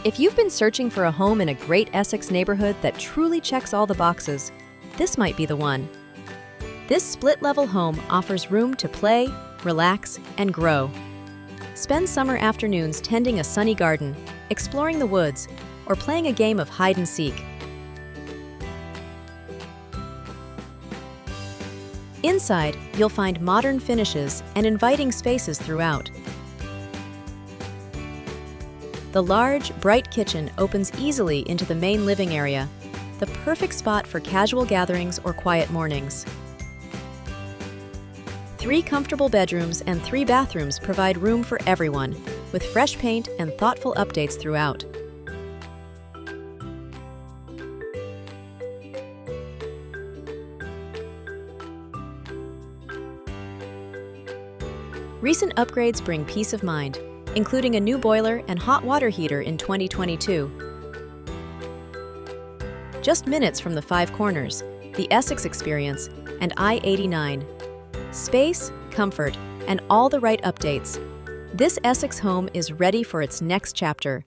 If you've been searching for a home in a great Essex neighborhood that truly checks all the boxes, this might be the one. This split-level home offers room to play, relax, and grow. Spend summer afternoons tending a sunny garden, exploring the woods, or playing a game of hide-and-seek. Inside, you'll find modern finishes and inviting spaces throughout. The large, bright kitchen opens easily into the main living area, the perfect spot for casual gatherings or quiet mornings. 3 comfortable bedrooms and 3 bathrooms provide room for everyone, with fresh paint and thoughtful updates throughout. Recent upgrades bring peace of mind, including a new boiler and hot water heater in 2022. Just minutes from the 5 corners, the Essex Experience, and I-89. Space, comfort, and all the right updates. This Essex home is ready for its next chapter.